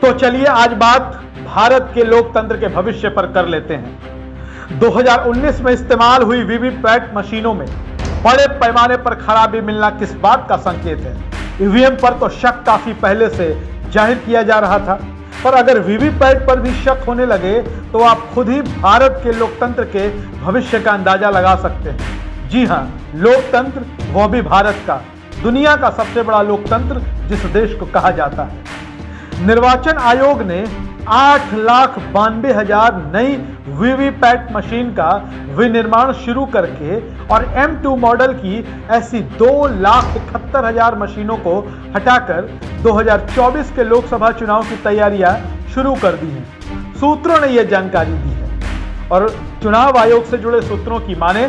तो चलिए आज बात भारत के लोकतंत्र के भविष्य पर कर लेते हैं। 2019 में इस्तेमाल हुई वीवीपैट मशीनों में बड़े पैमाने पर खराबी मिलना किस बात का संकेत है? ईवीएम पर तो शक काफी पहले से जाहिर किया जा रहा था, पर अगर वीवीपैट पर भी शक होने लगे तो आप खुद ही भारत के लोकतंत्र के भविष्य का अंदाजा लगा सकते हैं। जी हां, लोकतंत्र, वो भी भारत का, दुनिया का सबसे बड़ा लोकतंत्र जिस देश को कहा जाता है। निर्वाचन आयोग ने 8,92,000 नई वीवीपैट मशीन का विनिर्माण शुरू करके और M2 मॉडल की ऐसी 2,71,000 मशीनों को हटाकर 2024 के लोकसभा चुनाव की तैयारियां शुरू कर दी हैं। सूत्रों ने यह जानकारी दी है और चुनाव आयोग से जुड़े सूत्रों की माने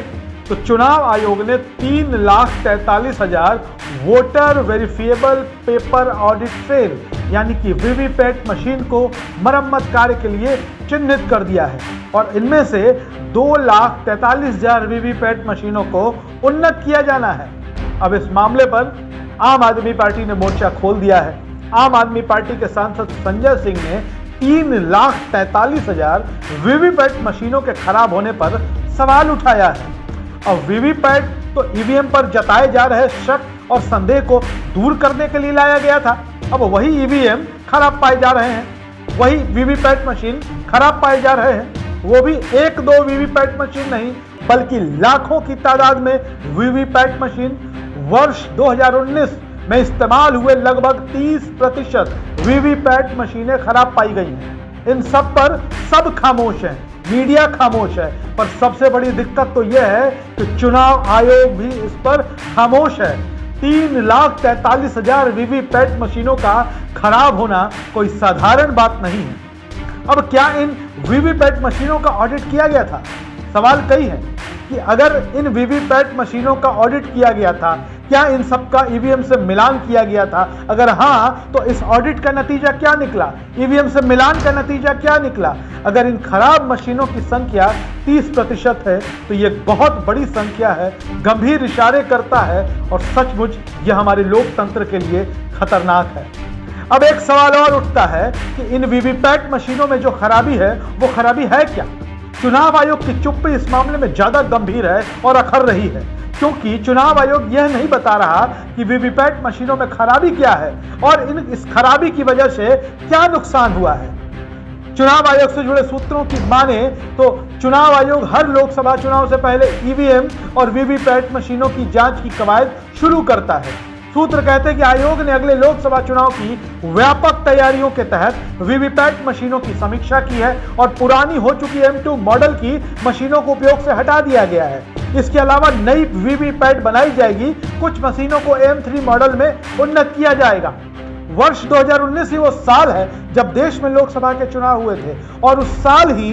तो चुनाव आयोग ने 3,43,000 voter verifiable paper audit trail यानी कि वीवीपैट मशीन को मरम्मत कार्य के लिए चिन्हित कर दिया है और इनमें से 2,43,000 वीवीपैट मशीनों को उन्नत किया जाना है। अब इस मामले पर आम आदमी पार्टी ने मोर्चा खोल दिया है। आम आदमी पार्टी के सांसद संजय सिंह ने 3,43,000 वीवीपैट मशीनों के खराब होने पर सवाल उठाया है। अब वीवीपैट तो ईवीएम पर जताए जा रहे शक और संदेह को दूर करने के लिए लाया गया था। अब वही ईवीएम खराब पाए जा रहे हैं, वही वीवीपैट मशीन खराब पाए जा रहे हैं। वो भी एक दो वीवीपैट मशीन नहीं, बल्कि लाखों की तादाद में वीवीपैट मशीन। वर्ष 2019 में इस्तेमाल हुए लगभग 30% वीवीपैट मशीनें खराब पाई गई हैं। इन सब पर सब खामोश हैं, मीडिया खामोश है, पर सबसे बड़ी दिक्कत तो यह है कि चुनाव आयोग भी इस पर खामोश है। 3,43,000 वीवीपैट मशीनों का खराब होना कोई साधारण बात नहीं है। अब क्या इन वीवीपैट मशीनों का ऑडिट किया गया था? सवाल कई है कि अगर इन वीवीपैट मशीनों का ऑडिट किया गया था, क्या इन सब का ईवीएम से मिलान किया गया था? अगर हाँ, तो इस ऑडिट का नतीजा क्या निकला? ईवीएम से मिलान का नतीजा क्या निकला? अगर इन खराब मशीनों की संख्या 30% है तो यह बहुत बड़ी संख्या है, गंभीर इशारे करता है और सचमुच यह हमारे लोकतंत्र के लिए खतरनाक है। अब एक सवाल और उठता है कि इन वीवीपैट मशीनों में जो खराबी है वो खराबी है क्या? चुनाव आयोग की चुप्पी इस मामले में ज्यादा गंभीर है और अखर रही है, क्योंकि चुनाव आयोग यह नहीं बता रहा कि वीवीपैट मशीनों में खराबी क्या है और इस खराबी की वजह से क्या नुकसान हुआ है। चुनाव आयोग से जुड़े सूत्रों की माने तो चुनाव आयोग हर लोकसभा चुनाव से पहले ईवीएम और वीवीपैट मशीनों की जांच की कवायद शुरू करता है। सूत्र कहते हैं कि आयोग ने अगले लोकसभा चुनाव की व्यापक तैयारियों के तहत वीवीपैट मशीनों की समीक्षा की है और पुरानी हो चुकी M2 मॉडल की मशीनों को उपयोग से हटा दिया गया है। इसके अलावा नई वीवीपैट बनाई जाएगी, कुछ मशीनों को M3 मॉडल में उन्नत किया जाएगा। वर्ष 2019 ही वो साल है जब देश में लोकसभा के चुनाव हुए थे और उस साल ही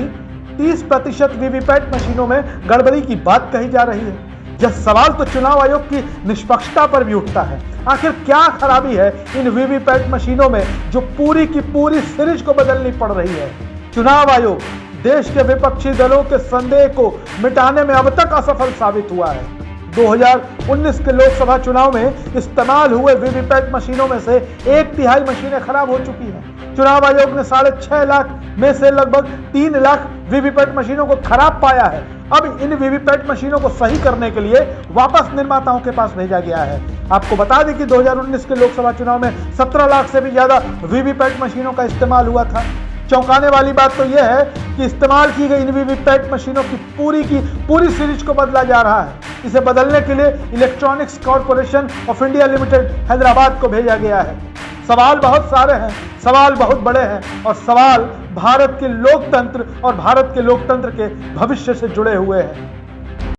30% वीवीपैट मशीनों में गड़बड़ी की बात कही जा रही है। यह सवाल तो चुनाव आयोग की निष्पक्षता पर भी उठता है। आखिर क्या खराबी है इन वीवीपैट मशीनों में जो पूरी की पूरी सीरीज को बदलनी पड़ रही है? चुनाव आयोग देश के विपक्षी दलों के संदेह को मिटाने में अब तक असफल साबित हुआ है। 2019 के लोकसभा चुनाव में इस्तेमाल हुए वीवीपैट मशीनों में से 1/3 मशीनें खराब हो चुकी हैं। चुनाव आयोग ने 6.5 लाख में से लगभग 3 लाख वीवीपैट मशीनों को खराब पाया है। अब इन वीवीपैट मशीनों को सही करने के लिए वापस निर्माताओं के पास भेजा गया है। आपको बता दें कि 2019 के लोकसभा चुनाव में 17 लाख से भी ज्यादा वीवीपैट मशीनों का इस्तेमाल हुआ था। चौंकाने वाली बात तो यह है कि इस्तेमाल की गई इन वीवीपैट मशीनों की पूरी सीरीज को बदला जा रहा है। इसे बदलने के लिए electronics corporation of India limited Hyderabad को भेजा गया है। सवाल बहुत सारे हैं, सवाल बहुत बड़े हैं और सवाल भारत के लोकतंत्र और भारत के लोकतंत्र के भविष्य से जुड़े हुए हैं।